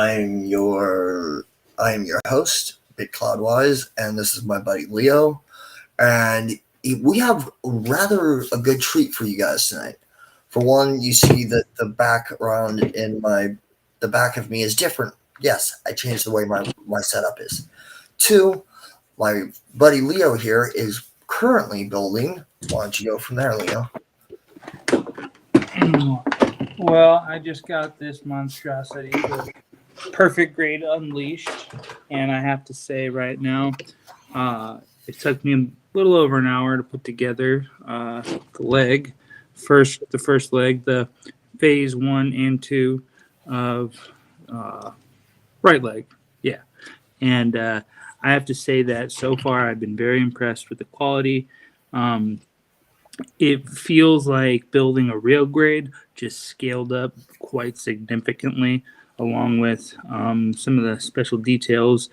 I'm your host, Big Cloudwise, and this is my buddy Leo. And we have rather a good treat for you guys tonight. For one, you see that the background in the back of me is different. Yes, I changed the way my setup is. Two, my buddy Leo here is currently building. Why don't you go from there, Leo? Well, I just got this monstrosity, the Perfect Grade Unleashed, and I have to say right now, it took me a little over an hour to put together the leg. The first leg, the phase 1 and 2 of uh, right leg. Yeah. And I have to say that so far I've been very impressed with the quality. Um, it feels like building a real grade, just scaled up quite significantly, along with some of the special details.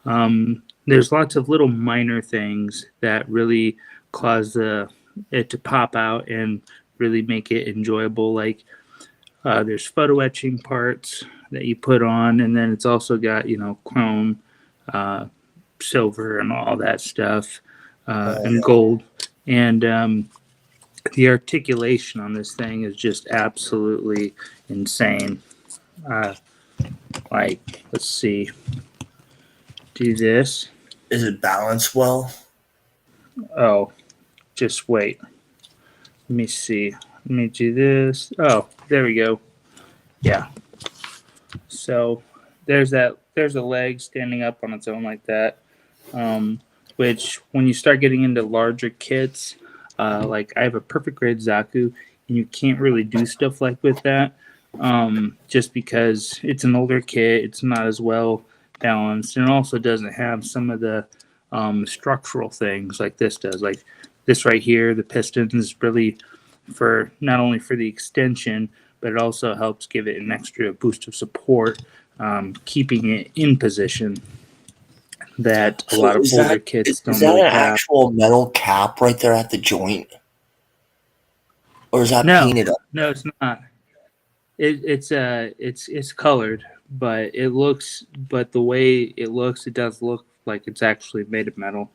There's lots of little minor things that really cause it to pop out and really make it enjoyable. Like there's photo etching parts that you put on, and then it's also got chrome, uh, silver, and all that stuff, and gold. And the articulation on this thing is just absolutely insane. Uh, let's see, do this. Is it balanced well? Oh, just wait. Let me see. Let me do this. Oh, there we go. Yeah. So there's that. There's a leg standing up on its own like that. Which when you start getting into larger kits, like I have a perfect grade Zaku, and you can't really do stuff like with that, just because it's an older kit. It's not as well balanced, and it also doesn't have some of the structural things like this does. Like this right here, the pistons is really for not only for the extension, but it also helps give it an extra boost of support, keeping it in position that a lot of older kits don't really have. Is that an actual metal cap right there at the joint? Or is that painted up? No, it's not. It's colored, but the way it looks, it does look like it's actually made of metal.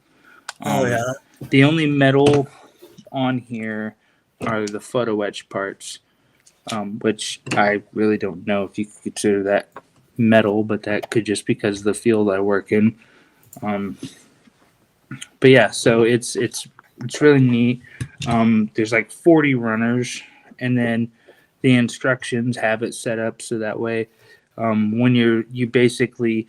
Oh yeah. The only metal on here are the photo etch parts, which I really don't know if you could consider that metal, but that could just because of the field I work in. But yeah, so it's really neat. There's like 40 runners, and then the instructions have it set up so that way when you basically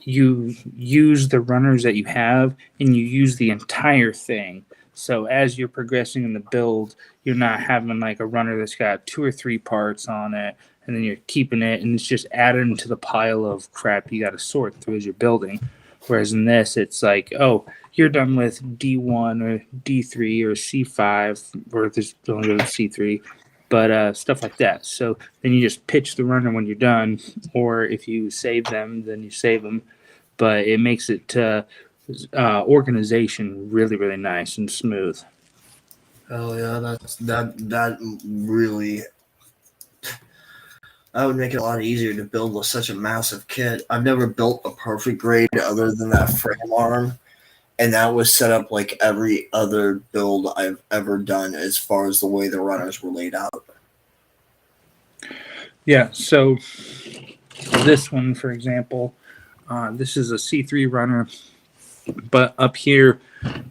you use the runners that you have and you use the entire thing. So as you're progressing in the build, you're not having like a runner that's got 2 or 3 parts on it, and then you're keeping it, and it's just adding to the pile of crap you got to sort through as you're building. Whereas in this, it's like, oh, you're done with D1 or D3 or C5, or there's only go to C3, but stuff like that. So then you just pitch the runner when you're done, or if you save them, then you save them. But it makes it organization really, really nice and smooth. Oh yeah, that really. That would make it a lot easier to build with such a massive kit. I've never built a perfect grade other than that frame arm, and that was set up like every other build I've ever done as far as the way the runners were laid out. Yeah, so this one, for example, this is a C3 runner, but up here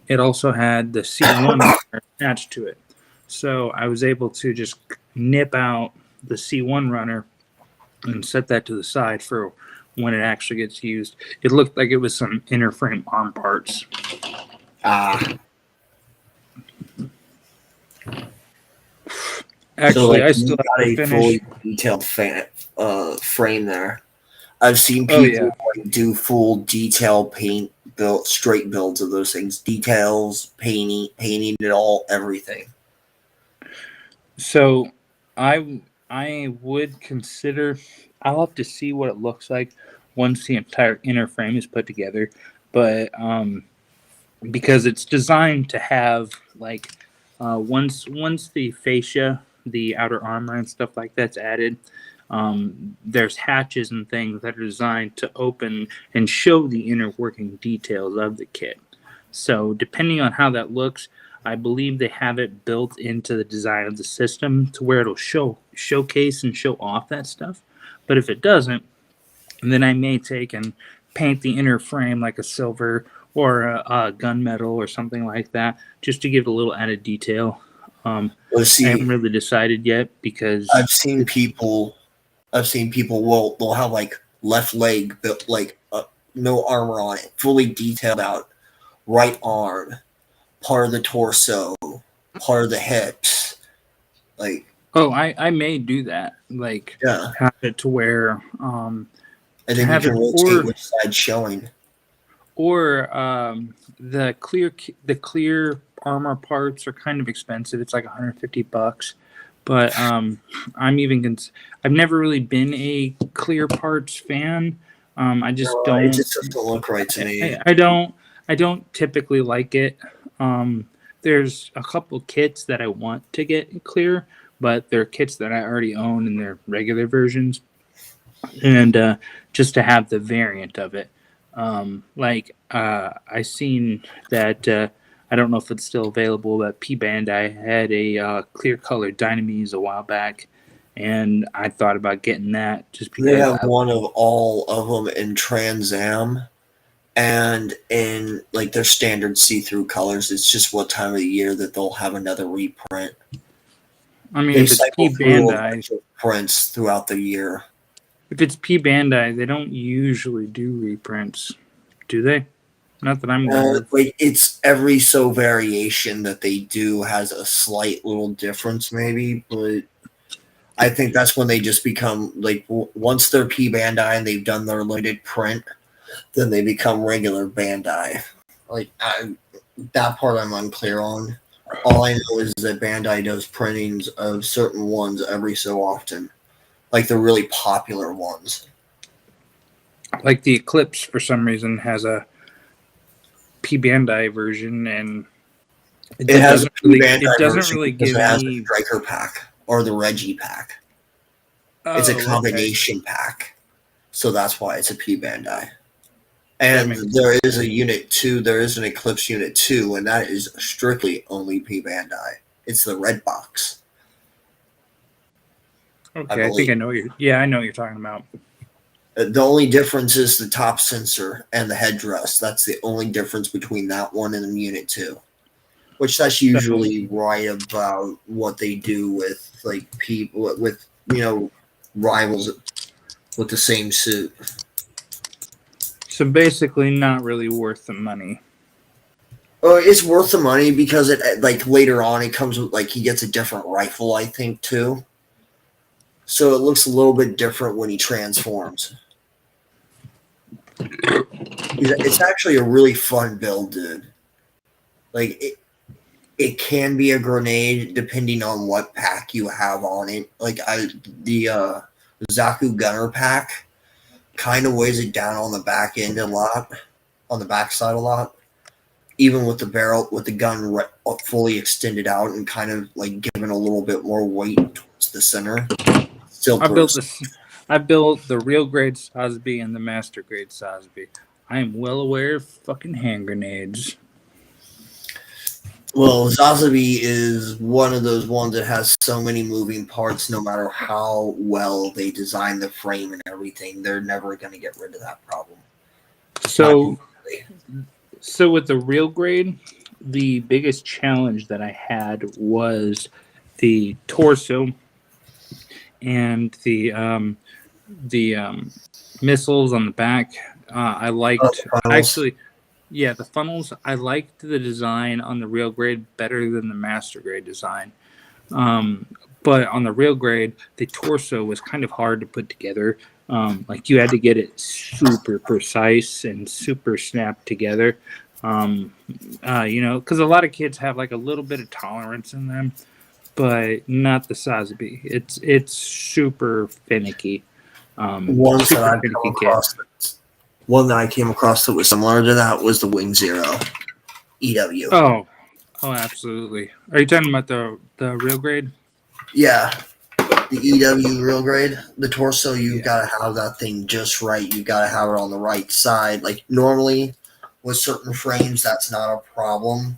it also had the C1 runner attached to it. So I was able to just nip out the C1 runner and set that to the side for when it actually gets used. It looked like it was some inner frame arm parts. Actually, so like I still have to finish. Fully detailed frame there. I've seen people do full detail paint build, straight builds of those things, details, painting it all, everything. So I would consider. I'll have to see what it looks like once the entire inner frame is put together, but because it's designed to have like once the fascia, the outer armor and stuff like that's added, there's hatches and things that are designed to open and show the inner working details of the kit. So depending on how that looks, I believe they have it built into the design of the system to where it'll showcase and show off that stuff. But if it doesn't, then I may take and paint the inner frame like a silver or a gunmetal or something like that, just to give it a little added detail. I haven't really decided yet because I've seen people. Will they'll have like left leg built like no armor on it, fully detailed out, right arm, part of the torso, part of the hips, like. Oh, I may do that. Like, Yeah. have it to where and then you can rotate which side's showing. Or the clear armor parts are kind of expensive. It's like $150. But I've never really been a clear parts fan. I just don't. It just doesn't look right to me. I don't typically like it. There's a couple kits that I want to get clear, but they're kits that I already own in their regular versions, and just to have the variant of it. I seen that. I don't know if it's still available, but P Bandai had a clear colored Dynames a while back, and I thought about getting that just because they have one of all of them in Trans Am and in like their standard see-through colors. It's just what time of the year that they'll have another reprint. I mean, if it's P Bandai prints throughout the year. If it's P Bandai, they don't usually do reprints, do they? Not that I'm aware of. Like it's every so variation that they do has a slight little difference, maybe, but I think that's when they just become like once they're P Bandai and they've done their limited print, then they become regular Bandai. Like that part I'm unclear on. All I know is that Bandai does printings of certain ones every so often, like the really popular ones. Like the Eclipse, for some reason, has a P Bandai version, and it doesn't really give me the Striker pack or the Reggie pack. It's a combination pack, so that's why it's a P Bandai. And there is a Unit 2, there is an Eclipse Unit 2, and that is strictly only P Bandai. It's the red box. Okay, I think I know what I know what you're talking about. The only difference is the top sensor and the headdress. That's the only difference between that one and the Unit 2. Which that's usually right about what they do with like people with rivals with the same suit. So basically not really worth the money. It's worth the money because it like later on it comes with like he gets a different rifle, I think, too. So it looks a little bit different when he transforms. It's actually a really fun build, dude. Like it can be a grenade depending on what pack you have on it. Like the Zaku Gunner pack kind of weighs it down on the back end a lot, on the back side a lot. Even with the barrel, with the gun fully extended out and kind of like giving a little bit more weight towards the center. I built the real grade Sosby and the master grade Sosby. I am well aware of fucking hand grenades. Well, Sosby is one of those ones that has so many moving parts. No matter how well they design the frame and everything, they're never going to get rid of that problem. So with the real grade, the biggest challenge that I had was the torso and the missiles on the back. I liked the funnels. I liked the design on the real grade better than the master grade design. But on the real grade, the torso was kind of hard to put together. Like you had to get it super precise and super snapped together. Because a lot of kids have like a little bit of tolerance in them, but not the Sosby. It's super finicky. One that I came across that was similar to that was the Wing Zero EW. Oh, absolutely. Are you talking about the real grade? Yeah. the EW real grade, the torso, you've Yeah. got to have that thing just right. You've got to have it on the right side. Like normally with certain frames, that's not a problem.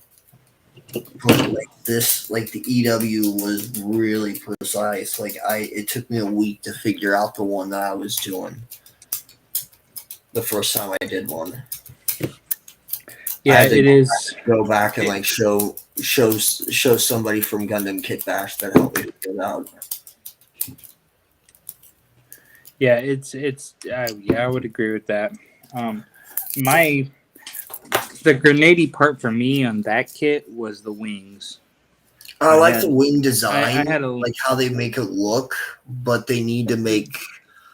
But like this, like the EW was really precise. Like it took me a week to figure out the one that I was doing. The first time I did one. Yeah, it is. Go back and like show somebody from Gundam Kit Bash that helped me figure it out. Yeah, I would agree with that. The grenade part for me on that kit was the wings. I like the wing design, I had like how they make it look, but they need to make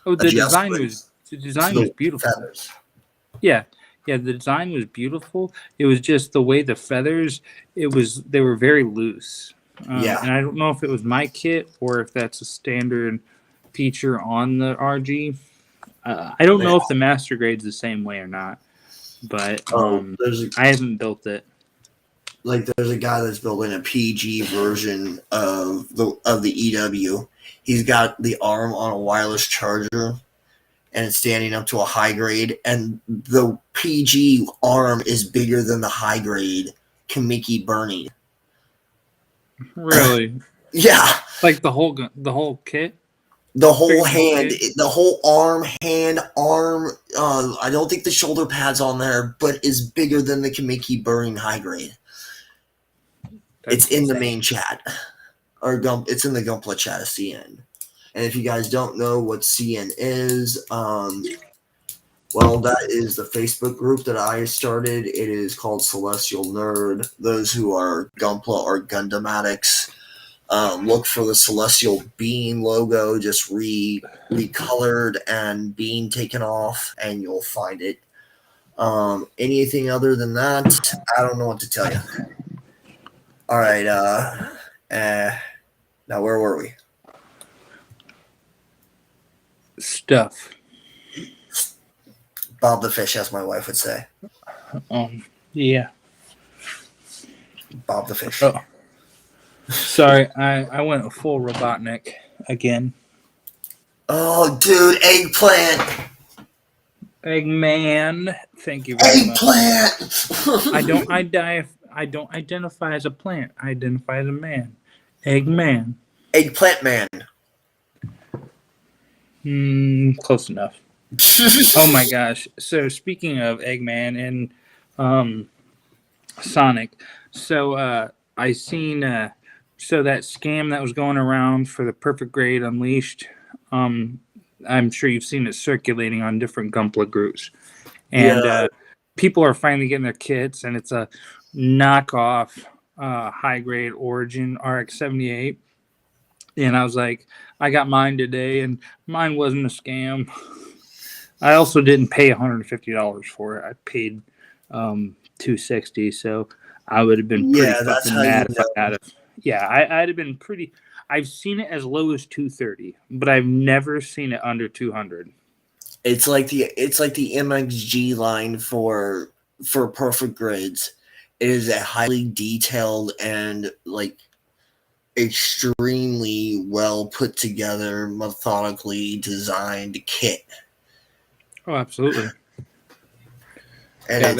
the design was beautiful. Feathers. Yeah, the design was beautiful. It was just the way the feathers. They were very loose. And I don't know if it was my kit or if that's a standard feature on the RG. I don't know if the master grade's the same way or not, but I haven't built it. Like there's a guy that's building a PG version of the EW. He's got the arm on a wireless charger, and it's standing up to a high grade, and the PG arm is bigger than the high grade Kamiki burning. Really? Yeah. Like the whole kit. The whole hand, the whole arm. I don't think the shoulder pad's on there, but is bigger than the Kamiki burning high grade. It's in the main chat, it's in the Gumpla chat of CN. And if you guys don't know what CN is, well, that is the Facebook group that I started. It is called Celestial Nerd. Those who are Gumpla or Gundam addicts, look for the Celestial Being logo, just recolored and being taken off, and you'll find it. Anything other than that, I don't know what to tell you. All right. Now where were we? Stuff. Bob the Fish, as my wife would say. Yeah. Bob the Fish. Oh. Sorry, I went full Robotnik again. Oh, dude, eggplant. Eggman. Thank you very much. Eggplant. I don't identify as a plant. I identify as a man. Eggman. Eggplant man. Close enough. Oh my gosh. So speaking of Eggman and Sonic, so I seen so that scam that was going around for the Perfect Grade Unleashed, I'm sure you've seen it circulating on different Gumpla groups. And people are finally getting their kits, and it's a knockoff high grade Origin RX-78. And I was like, I got mine today, and mine wasn't a scam. I also didn't pay $150 for it. I paid $260, so I would have been pretty fucking mad if I had it. Yeah, I'd have been pretty. I've seen it as low as $230, but I've never seen it under $200. It's like the MXG line for Perfect Grades. It is a highly detailed and like extremely well put together, methodically designed kit. Oh, absolutely. And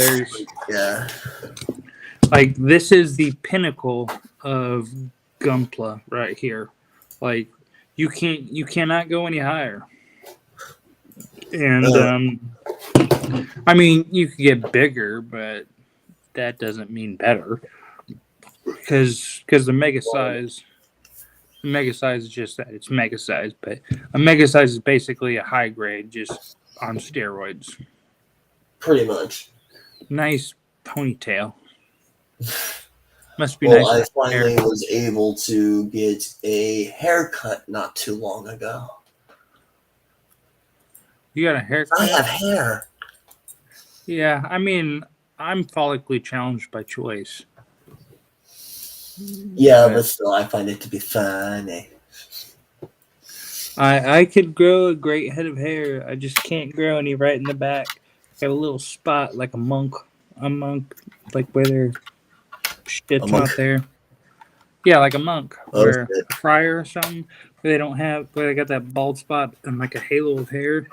like this is the pinnacle of Gumpla right here. Like you cannot go any higher. And I mean, you could get bigger, but that doesn't mean better. Because the mega size is just that. It's mega size, but a mega size is basically a high grade just on steroids. Pretty much. Nice ponytail. Must be nice. I finally was able to get a haircut not too long ago. You got a haircut? I have hair. Yeah, I mean, I'm follically challenged by choice. Yeah, but still, I find it to be funny. I could grow a great head of hair. I just can't grow any right in the back. Got a little spot like a monk, like where their shit's not there. Yeah, like a monk or a friar or something. They don't have, but I got that bald spot and like a halo of hair.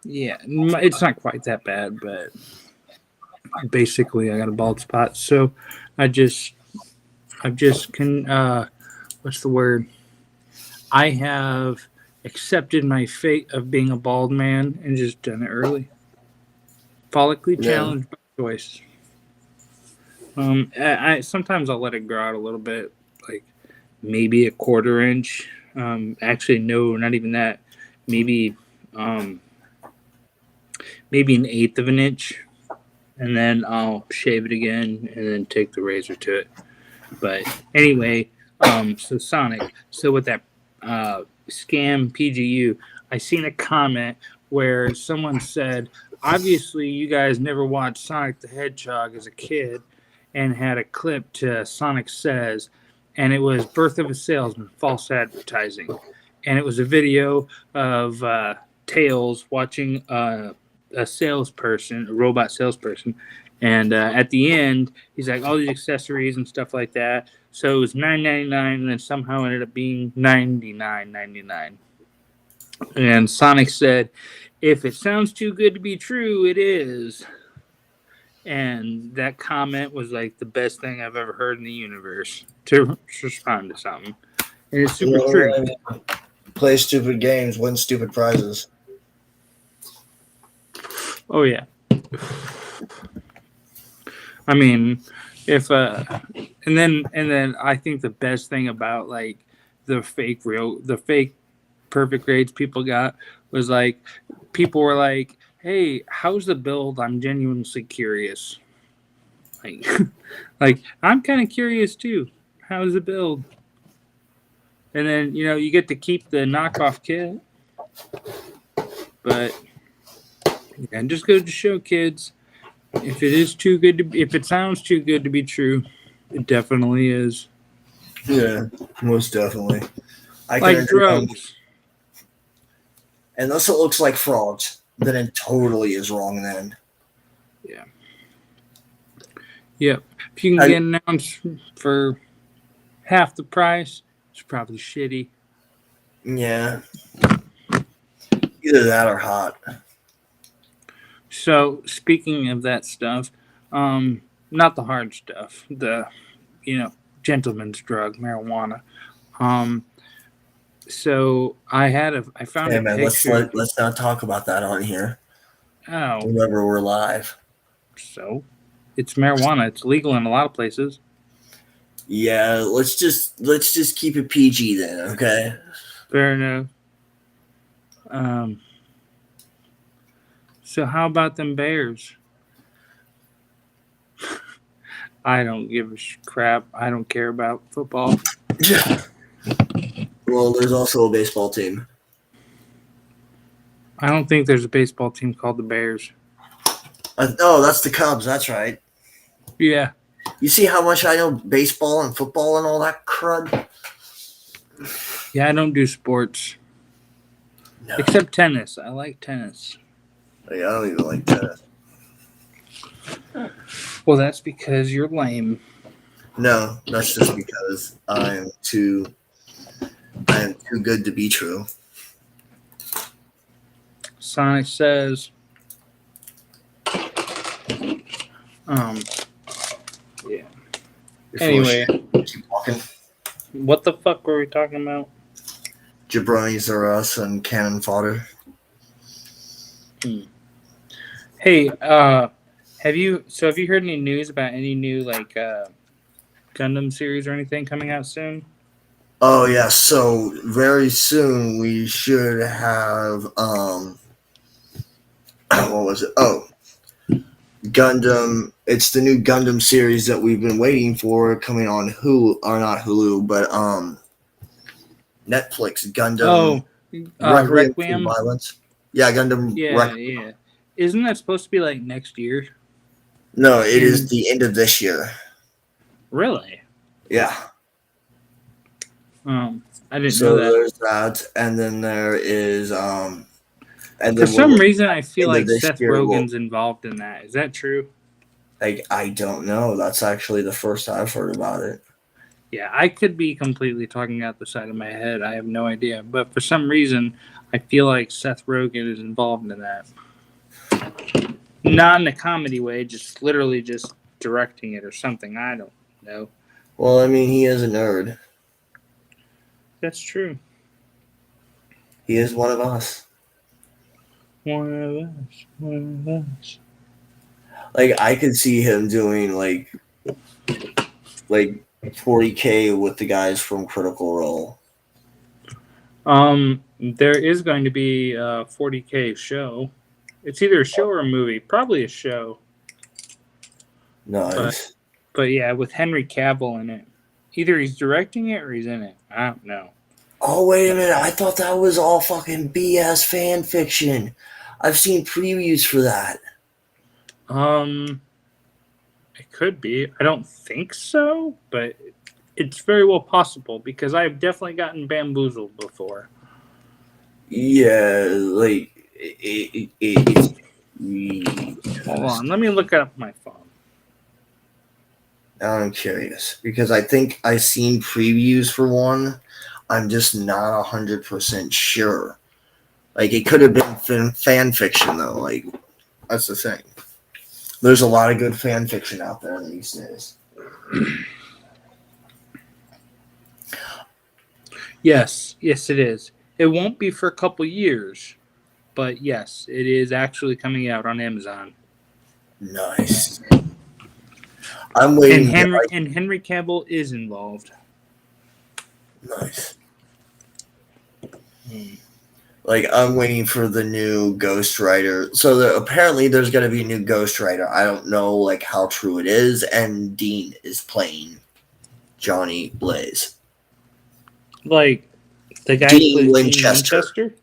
Yeah, it's not quite that bad, but basically I got a bald spot. So I just, what's the word? I have accepted my fate of being a bald man and just done it early. Follically challenged by choice. I sometimes I'll let it grow out a little bit, like maybe a quarter inch. Actually, no, not even that. Maybe, maybe an eighth of an inch, and then I'll shave it again, and then take the razor to it. But anyway, so Sonic. So with that scam PGU, I seen a comment where someone said, obviously you guys never watched Sonic the Hedgehog as a kid, and had a clip to Sonic Says, and it was Birth of a Salesman, false advertising. And it was a video of Tails watching a salesperson, a robot salesperson. And at the end, he's like, all these accessories and stuff like that. So it was $9.99, and then somehow ended up being $99.99. And Sonic said, if it sounds too good to be true, it is. And that comment was like the best thing I've ever heard in the universe to respond to something. And it's super true. Play stupid games, win stupid prizes. Oh yeah. I mean, if and then I think the best thing about like the fake perfect grades people got was like people were like, hey, how's the build? I'm genuinely curious. Like, like I'm kind of curious too. How's the build? And then you get to keep the knockoff kit. But yeah, just go to show kids, if it is too good to, if it sounds too good to be true, it definitely is. Yeah, most definitely. Like drugs. Unless it looks like frogs, then it totally is wrong then. Yeah. Yep. If you can get an ounce for half the price, it's probably shitty. Yeah. Either that or hot. So, speaking of that stuff, not the hard stuff, the, gentleman's drug, marijuana. So I found a picture. Let's not talk about that on here. Oh. Remember, we're live. So, it's marijuana. It's legal in a lot of places. Yeah, let's just keep it PG then, okay? Fair enough. So how about them Bears? I don't give a crap. I don't care about football. Well, there's also a baseball team. I don't think there's a baseball team called the Bears. Oh, that's the Cubs. That's right. Yeah. You see how much I know baseball and football and all that crud? Yeah, I don't do sports. No. Except tennis. I like tennis. I don't even like tennis. Well, that's because you're lame. No, that's just because I am too good to be true. Sonic Says. Yeah. Anyway. Keep walking. What the fuck were we talking about? Jabronis are us and cannon fodder. Hey, have you heard any news about any new Gundam series or anything coming out soon? Oh yeah, so very soon we should have what was it? Oh, Gundam. It's the new Gundam series that we've been waiting for coming on Hulu, or not Hulu, but Netflix. Gundam. Requiem. Violence. Yeah, Gundam. Yeah, yeah. Isn't that supposed to be like next year? No, it is the end of this year. Really? Yeah. I didn't know that. So there's that, and then there is and for some reason I feel like Seth Rogen's involved in that. Is that true? I don't know. That's actually the first I've heard about it. Yeah, I could be completely talking out the side of my head. I have no idea. But for some reason, I feel like Seth Rogen is involved in that. Not in a comedy way, just literally just directing it or something. I don't know. Well, I mean, he is a nerd. That's true. He is one of us. One of us. One of us. Like, I could see him doing like 40K with the guys from Critical Role. There is going to be a 40K show. It's either a show or a movie. Probably a show. Nice. But yeah, with Henry Cavill in it. Either he's directing it or he's in it. I don't know. Oh, wait a minute. I thought that was all fucking BS fan fiction. I've seen previews for that. It could be. I don't think so, but it's very well possible because I've definitely gotten bamboozled before. Yeah, like it's. Hold on, let me look up my phone. Now I'm curious because I think I've seen previews for one. I'm just not 100% sure. Like, it could have been fan fiction though. Like, that's the thing. There's a lot of good fan fiction out there these days. Yes, it is. It won't be for a couple years, but yes, it is actually coming out on Amazon. Nice. I'm waiting. And Henry Cavill is involved. Nice. Like, I'm waiting for the new Ghost Rider. So apparently there's going to be a new Ghost Rider. I don't know like how true it is. And Dean is playing Johnny Blaze. Like the guy Dean who plays Winchester. Dean Winchester?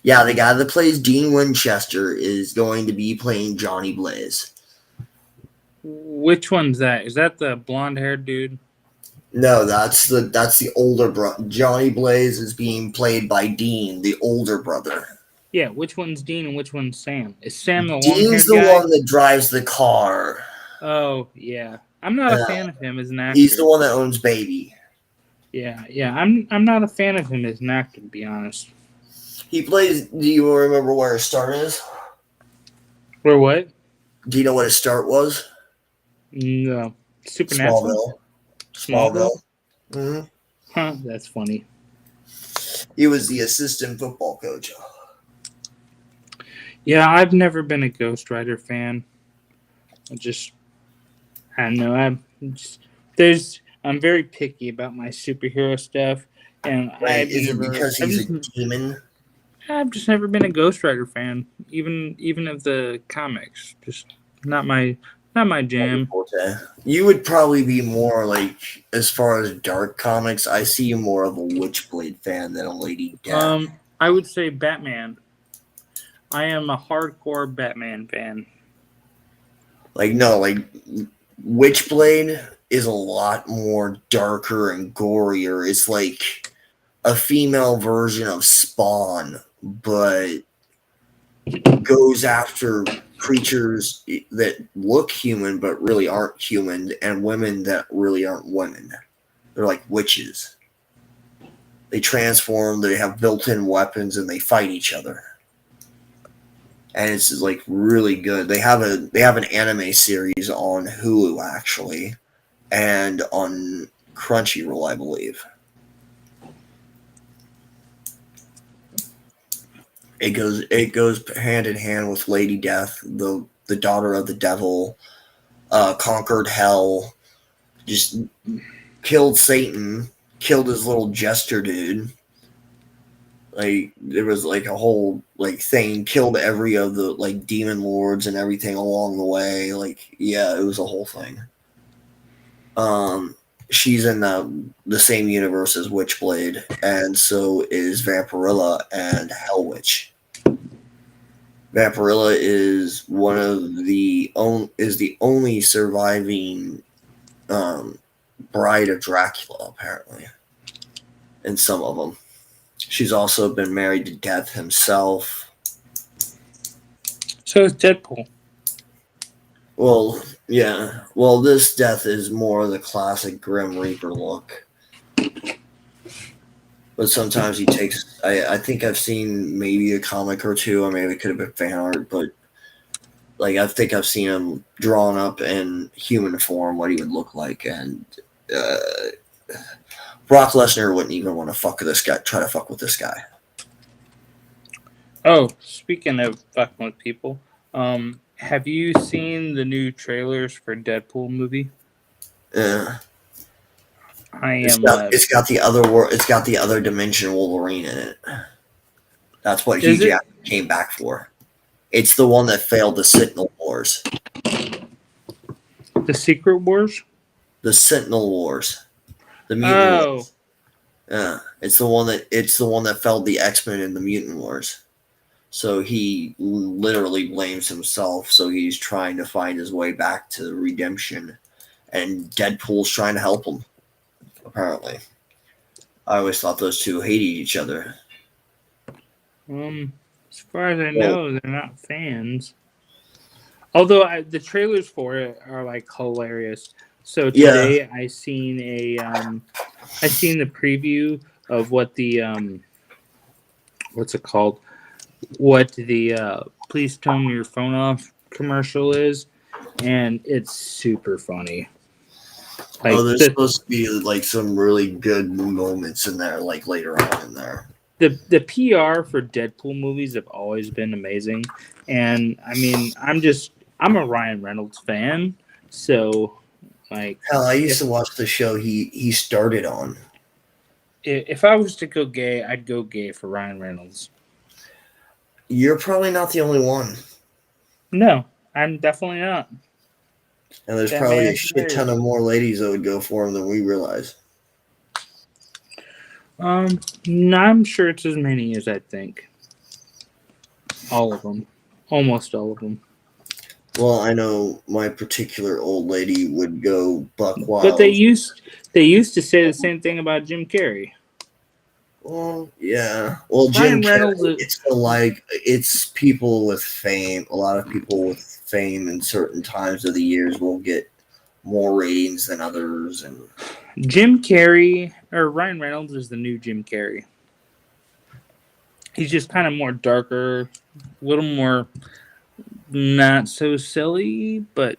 Yeah, the guy that plays Dean Winchester is going to be playing Johnny Blaze. Which one's that? Is that the blonde-haired dude? No, that's the older brother. Johnny Blaze is being played by Dean, the older brother. Yeah, which one's Dean and which one's Sam? Is Sam the Dean's long-haired the guy? one that drives the car. Oh, yeah. I'm not a fan of him as an actor. He's the one that owns Baby. Yeah. I'm not a fan of him as an actor, to be honest. He plays. Do you remember where his start is? Where what? Do you know what his start was? No. Supernatural? Smallville. Mm-hmm. Huh, that's funny. He was the assistant football coach. Yeah, I've never been a Ghost Rider fan. I don't know. I'm very picky about my superhero stuff, and Is it because he's a demon? I've just never been a Ghost Rider fan, even of the comics. Just not my jam. You would probably be more like, as far as dark comics, I see you more of a Witchblade fan than a Lady Death. I would say Batman. I am a hardcore Batman fan. Witchblade is a lot more darker and gorier. It's like a female version of Spawn, but goes after creatures that look human but really aren't human, and women that really aren't women. They're like witches. They transform, they have built-in weapons, and they fight each other. And it's like really good. They have an anime series on Hulu actually, and on Crunchyroll, I believe. It goes hand in hand with Lady Death, the daughter of the devil, conquered hell, just killed Satan, killed his little jester dude. Like, there was like a whole like thing, killed every of the like demon lords and everything along the way. Like, yeah, it was a whole thing. She's in the same universe as Witchblade, and so is Vampirilla and Hell Witch. Vampirilla is the only surviving bride of Dracula, apparently. In some of them, she's also been married to Death himself. So is Deadpool. Well, yeah. Well, this death is more the classic Grim Reaper look. But sometimes he takes. I think I've seen maybe a comic or two, or maybe it could have been fan art, but like I think I've seen him drawn up in human form, what he would look like, and uh, Brock Lesnar wouldn't even want to fuck with this guy. Try to fuck with this guy. Oh, speaking of fucking with people, have you seen the new trailers for Deadpool movie? Yeah. I It's am. got it's got the other world. It's got the other dimension Wolverine in it. That's what Hugh Is it Jackman came back for. It's the one that failed the Sentinel Wars. the Secret Wars? The Sentinel Wars. The Mutant Oh, Wars. Yeah. It's the one that failed the X-Men in the Mutant Wars. So he literally blames himself. So he's trying to find his way back to redemption. And Deadpool's trying to help him, apparently. I always thought those two hated each other. as far as I Well, know, they're not fans. Although the trailers for it are like hilarious. So yeah. today I seen I seen the preview of what the what's it called? What the please turn your phone off commercial is, and it's super funny. Like There's supposed to be like some really good moments in there, like later on in there. the PR for Deadpool movies have always been amazing, and I mean I'm a Ryan Reynolds fan, so like Hell, I used if to watch the show he started on. if I was to go gay, I'd go gay for Ryan Reynolds. You're probably not the only one, No, I'm definitely not. and there's That probably man a is shit ton hilarious. of more ladies that would go for him than we realize. I'm sure it's as many as I think. All of them, almost all of them. Well, I know my particular old lady would go buck But wild. they used to say the same thing about Jim Carrey. Well, yeah. Well, Jim Ryan Carrey, Reynolds, it's people with fame. A lot of people with fame in certain times of the years will get more ratings than others, and Jim Carrey, or Ryan Reynolds is the new Jim Carrey. He's just kind of more darker, a little more not so silly, but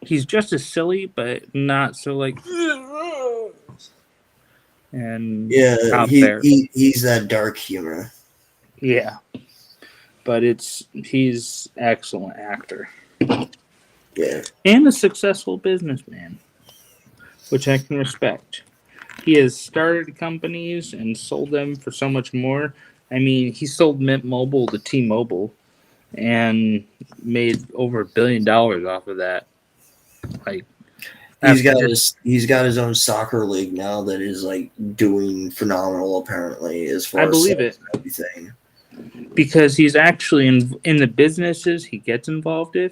he's just as silly, but not so like and yeah, out he, there. he he's that dark humor. Yeah, but he's excellent actor Yeah, and a successful businessman, which I can respect. He has started companies and sold them for so much more. I mean, he sold Mint Mobile to T-Mobile and made over $1 billion off of that. Like after just, he's got his own soccer league now that is like doing phenomenal. Apparently, as I far as believe sales it and everything. because he's actually in the businesses he gets involved in.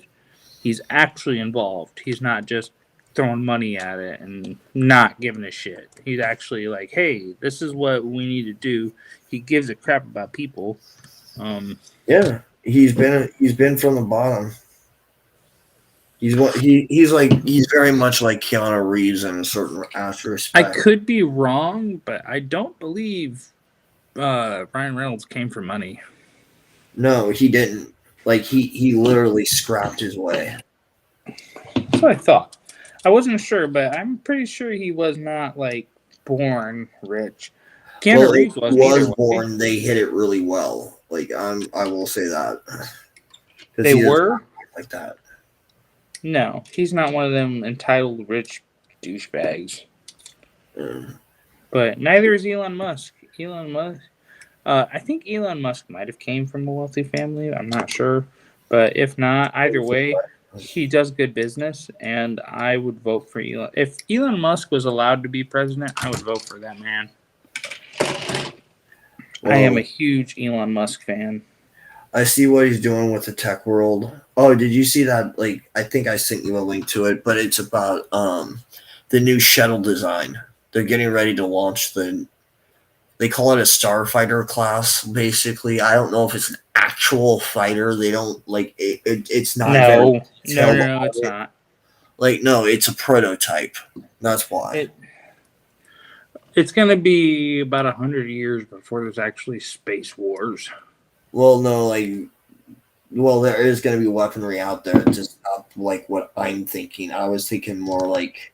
He's actually involved. He's not just throwing money at it and not giving a shit. He's actually like, hey, this is what we need to do. He gives a crap about people. Yeah, he's been from the bottom. He's very much like Keanu Reeves in a certain I respect. could be wrong, but I don't believe Ryan Reynolds came for money. No, he didn't. Like he literally scrapped his way. That's what I thought. I wasn't sure, but I'm pretty sure he was not like born rich. Keanu Well, if Reeves he wasn't either, was was he? born, they hit it really well. Like I will say that because They he does were? not act like that. No, he's not one of them entitled rich douchebags. Mm. But neither is Elon Musk. Elon Musk. I think Elon Musk might have came from a wealthy family. I'm not sure, but if not, either way, he does good business, and I would vote for Elon. If Elon Musk was allowed to be president, I would vote for that man. I am a Well, huge Elon Musk fan. I see what he's doing with the tech world. Oh, did you see that? Like, I think I sent you a link to it, but it's about the new shuttle design. They're getting ready to launch They call it a starfighter class. Basically, I don't know if it's an actual fighter. They don't like it. It's not very detailed No, on it's it. not. Like, no, it's a prototype. That's why. It's going to be about 100 years before there's actually space wars. Well, no, like, well, there is going to be weaponry out there. It's just not like what I'm thinking. I was thinking more like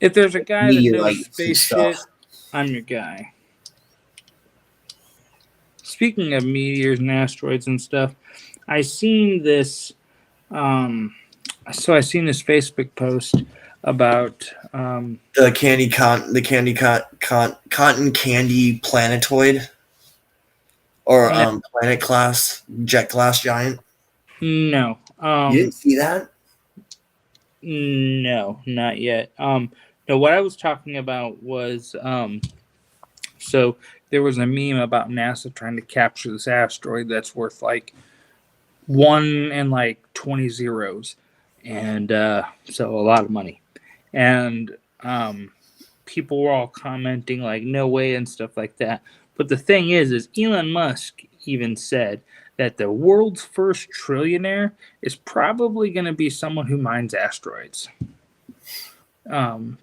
If there's a guy that knows meteorites and space stuff. shit, I'm your guy. Speaking of meteors and asteroids and stuff, I seen this. So I seen this Facebook post about The cotton candy planetoid or no, planet class jet class giant. no, You didn't see that? no, not yet. No, what I was talking about was so there was a meme about NASA trying to capture this asteroid that's worth like 1 and like 20 zeros, and so a lot of money, and people were all commenting like no way and stuff like that. But the thing is Elon Musk even said that the world's first trillionaire is probably going to be someone who mines asteroids,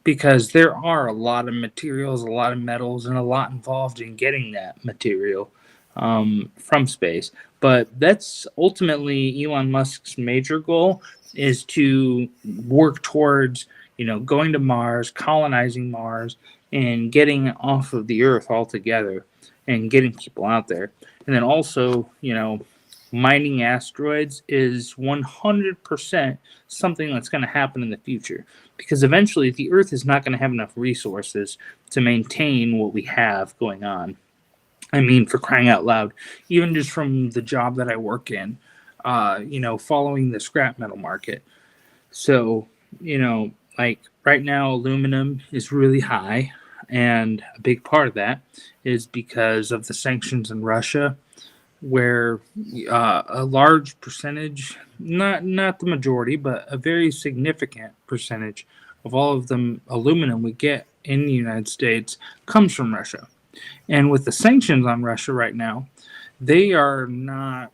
because there are a lot of materials, a lot of metals, and a lot involved in getting that material from space. But that's ultimately Elon Musk's major goal, is to work towards, going to Mars, colonizing Mars, and getting off of the Earth altogether, and getting people out there. And then also, mining asteroids is 100% something that's going to happen in the future, because eventually the Earth is not going to have enough resources to maintain what we have going on. I mean, for crying out loud, even just from the job that I work in, following the scrap metal market. So, like right now, aluminum is really high. And a big part of that is because of the sanctions in Russia, where a large percentage, not the majority, but a very significant percentage of all of the aluminum we get in the United States comes from Russia. And with the sanctions on Russia right now, they are not,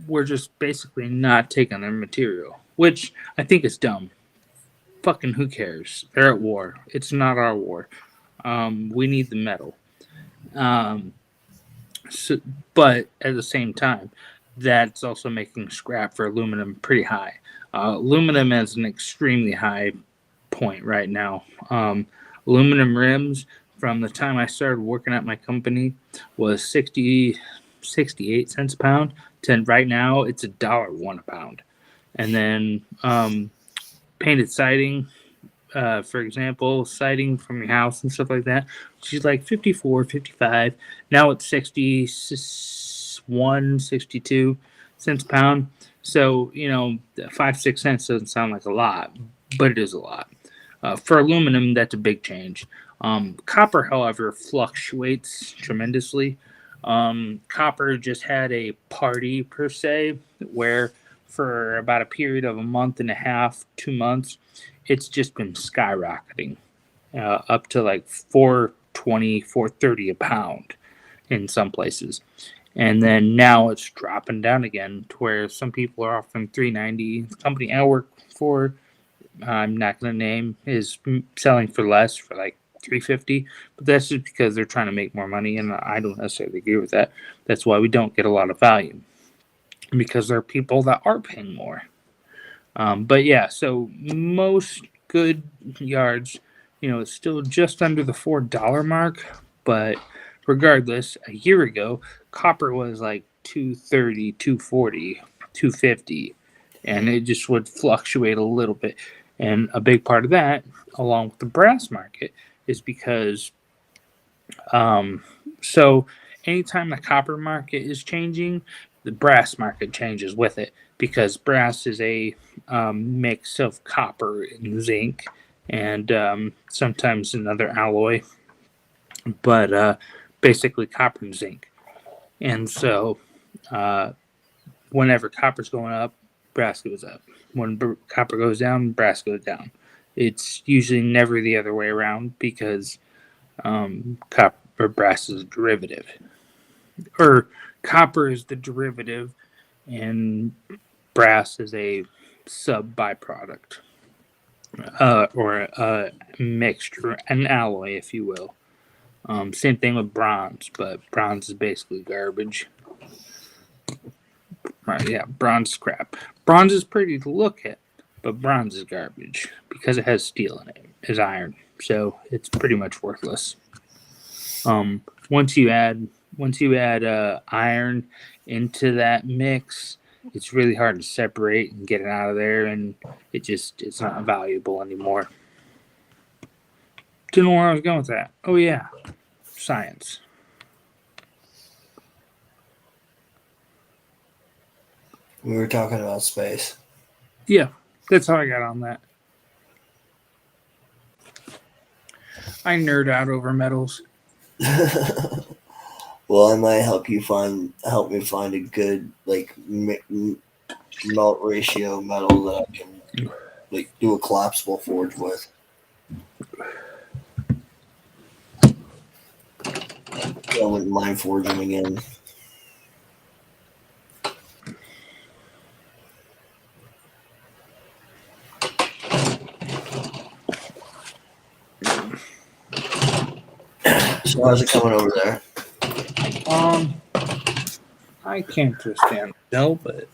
we're just basically not taking their material, which I think is dumb. Fucking who cares? They're at war. It's not our war. We need the metal. Um, So, but at the same time, that's also making scrap for aluminum pretty high. Aluminum is an extremely high point right now. Aluminum rims, from the time I started working at my company, was 68 cents a pound. To right now, it's $1 a pound. And then painted siding, for example, siding from your house and stuff like that, she's like 54, 55. Now it's 61, 62 cents a pound. So, 5, 6 cents doesn't sound like a lot, but it is a lot. For aluminum, that's a big change. Copper, however, fluctuates tremendously. Copper just had a party, per se, where for about a period of a month and a half, 2 months, it's just been skyrocketing up to like 420, 430 a pound in some places. And then now it's dropping down again to where some people are offering 390. The company I work for, I'm not going to name, is selling for less, for like 350. But that's just because they're trying to make more money, and I don't necessarily agree with that. That's why we don't get a lot of value, because there are people that are paying more. But yeah, so most good yards, it's still just under the $4 mark. But regardless, a year ago, copper was like 230, 240, 250, and it just would fluctuate a little bit. And a big part of that, along with the brass market, is because so anytime the copper market is changing, the brass market changes with it, because brass is a mix of copper and zinc, and sometimes another alloy, but basically copper and zinc. And so whenever copper's going up, brass goes up. When copper goes down, brass goes down. It's usually never the other way around because copper brass is a derivative, or copper is the derivative, and brass is a sub byproduct, or a mixture, an alloy, if you will. Same thing with bronze, but bronze is basically garbage. Right, yeah, bronze is crap. Bronze is pretty to look at, but bronze is garbage because it has steel in it. It's iron, so it's pretty much worthless. Once you add iron into that mix, it's really hard to separate and get it out of there, and it's not valuable anymore. Didn't know where I was going with that. Oh yeah, science. We were talking about space. Yeah, that's how I got on that. I nerd out over metals. Well, I might help me find a good like melt ratio metal that I can like do a collapsible forge with. I wouldn't mind forging again. So how's it coming over there? I can't just stand still, but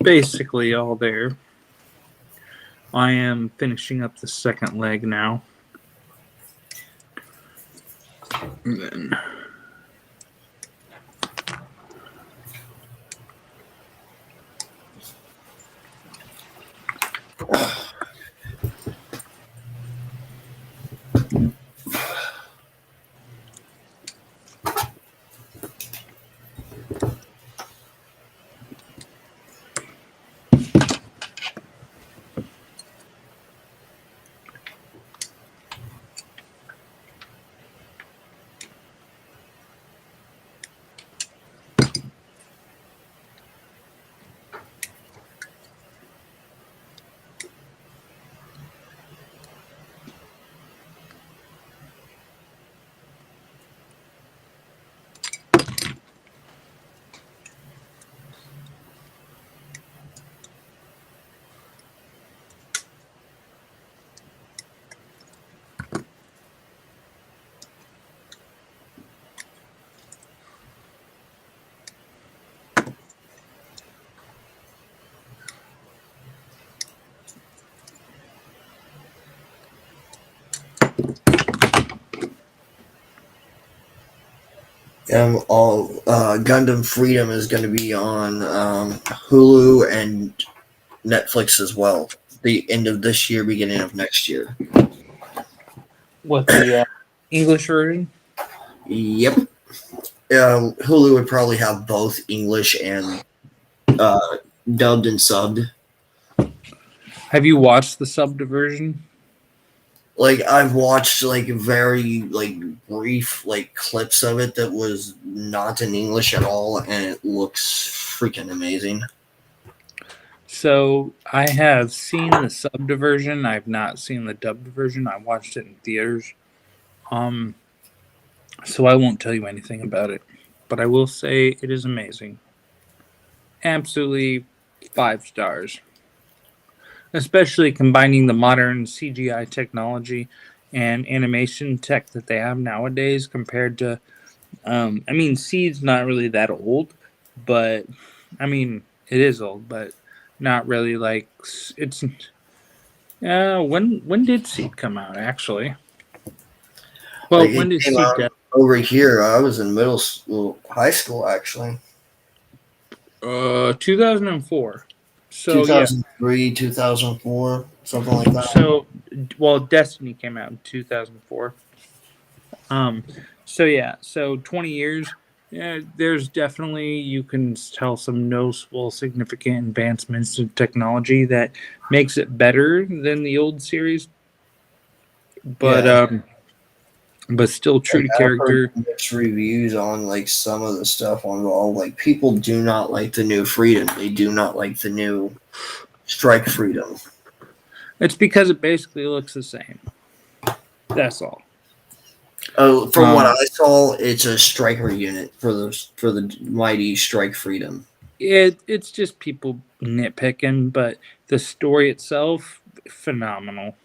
basically all there. I am finishing up the second leg now. And then All Gundam Freedom is going to be on Hulu and Netflix as well. The end of this year, beginning of next year. what the English version? Yep. Hulu would probably have both English and dubbed and subbed. Have you watched the subbed version? Like I've watched like very like brief like clips of it that was not in English at all, and it looks freaking amazing. So I have seen the subbed version. I've not seen the dubbed version. I watched it in theaters. So I won't tell you anything about it, but I will say it is amazing. Absolutely 5 stars. Especially combining the modern CGI technology and animation tech that they have nowadays compared to I mean Seed's not really that old, but I mean it is old, but not really like it's when did Seed come out actually? Well, Like when it did came Seed out over here. I was in middle school, high school actually. 2004. So yeah. 2003, 2004, something like that. So well, Destiny came out in 2004. So yeah, so 20 years. Yeah, there's definitely you can tell some noticeable, significant advancements in technology that makes it better than the old series, but Yeah. but still true Like to I've heard character. mixed reviews on like some of the stuff on all. Like people do not like the new Freedom. They do not like the new Strike Freedom. It's because it basically looks the same. That's all. Oh, from what I saw, it's a striker unit for the mighty Strike Freedom. It's just people nitpicking, but the story itself, phenomenal.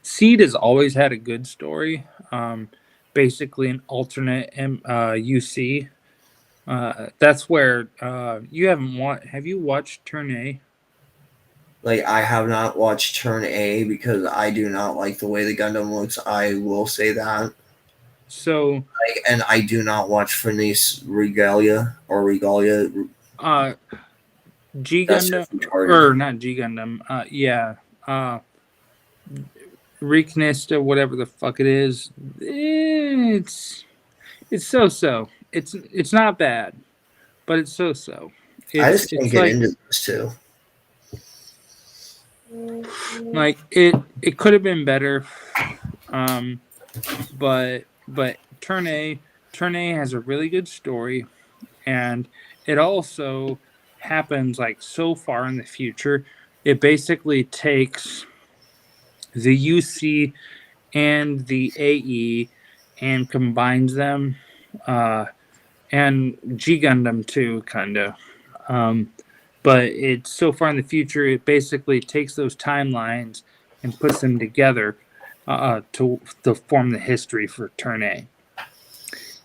Seed has always had a good story. Basically, an alternate UC. That's where you haven't watched. Have you watched Turn A? Like, I have not watched Turn A because I do not like the way the Gundam looks. I will say that. So, And I do not watch Furnace Regalia or Regalia. G That's Gundam just retarded. or not G Gundam? Yeah, Reeknista, whatever the fuck it is. It's so. It's not bad, but it's so. I just can't It's get like into this too. it could have been better. But Turn A has a really good story, and it also happens like so far in the future. It basically takes the UC and the AE and combines them, and G Gundam too, kind of. Um, but it's so far in the future, it basically takes those timelines and puts them together to form the history for Turn A.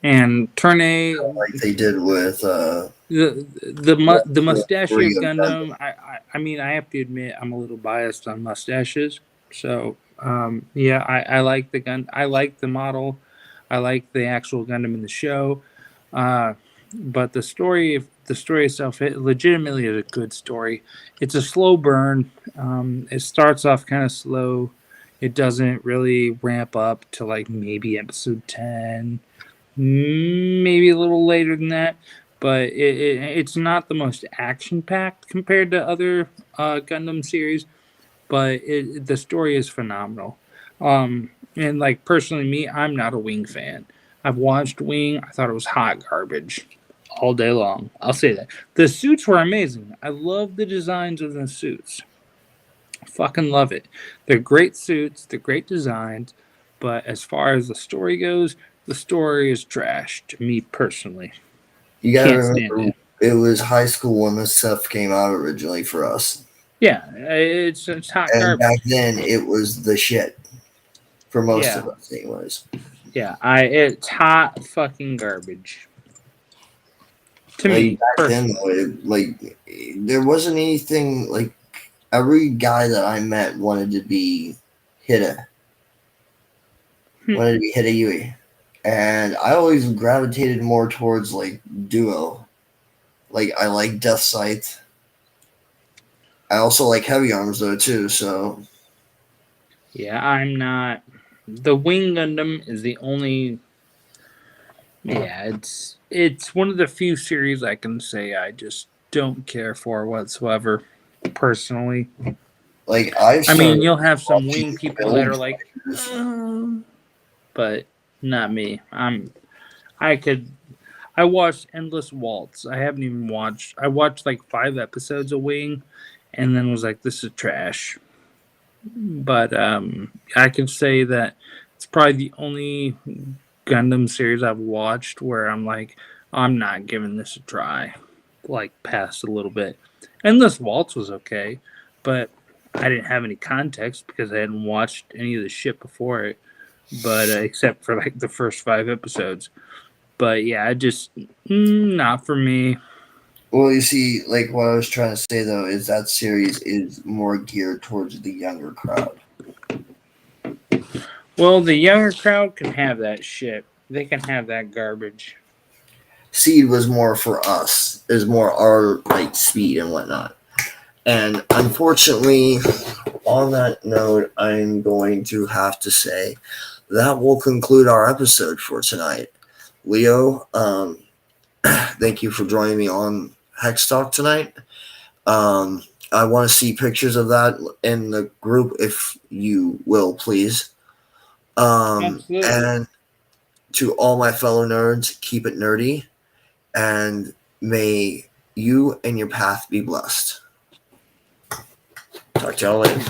And Turn A, Like they did with the mustachio Gundam. Gundam. I mean, I have to admit, I'm a little biased on mustaches. So yeah, I like the gun. I like the model. I like the actual Gundam in the show. But the story itself, it legitimately is a good story. It's a slow burn. It starts off kind of slow. It doesn't really ramp up to like maybe episode 10, maybe a little later than that. But it's not the most action packed compared to other Gundam series, but the story is phenomenal. And like personally, me, I'm not a Wing fan. I've watched Wing. I thought it was hot garbage all day long. I'll say that. The suits were amazing. I love the designs of the suits. I fucking love it. They're great suits. They're great designs. But as far as the story goes, the story is trash to me personally. You gotta Can't stand remember, it. it was high school when this stuff came out originally for us, Yeah, it's hot and back garbage. then it was the shit for most Yeah, of us, anyways. yeah. It's hot fucking garbage to Like me back then, personally. though, there wasn't anything like every guy that I met wanted to be Hida, Hmm. wanted to be Hida Yui, and I always gravitated more towards like duo. Like I like Death Sight. I also like heavy arms though too. So Yeah, I'm not. The Wing Gundam is the only. Yeah, it's one of the few series I can say I just don't care for whatsoever, personally. like I I mean, started you'll have some Wing watching people that Build are like, Fighters. but not me. I could. I watched Endless Waltz. I haven't even watched. I watched like 5 episodes of Wing, and then was like, this is trash. But I could say that it's probably the only Gundam series I've watched where I'm like, I'm not giving this a try. Like past a little bit. Endless Waltz was okay, but I didn't have any context because I hadn't watched any of the shit before it. But except for like the first 5 episodes. But yeah, I just not for me. Well, you see, like what I was trying to say though is that series is more geared towards the younger crowd. Well, the younger crowd can have that shit. They can have that garbage. Seed was more for us. Is more our like speed and whatnot. And unfortunately, on that note, I'm going to have to say that will conclude our episode for tonight. Leo, thank you for joining me on Hex Talk tonight. I want to see pictures of that in the group if you will, please. Absolutely. And to all my fellow nerds, keep it nerdy, and may you and your path be blessed. Talk to y'all later.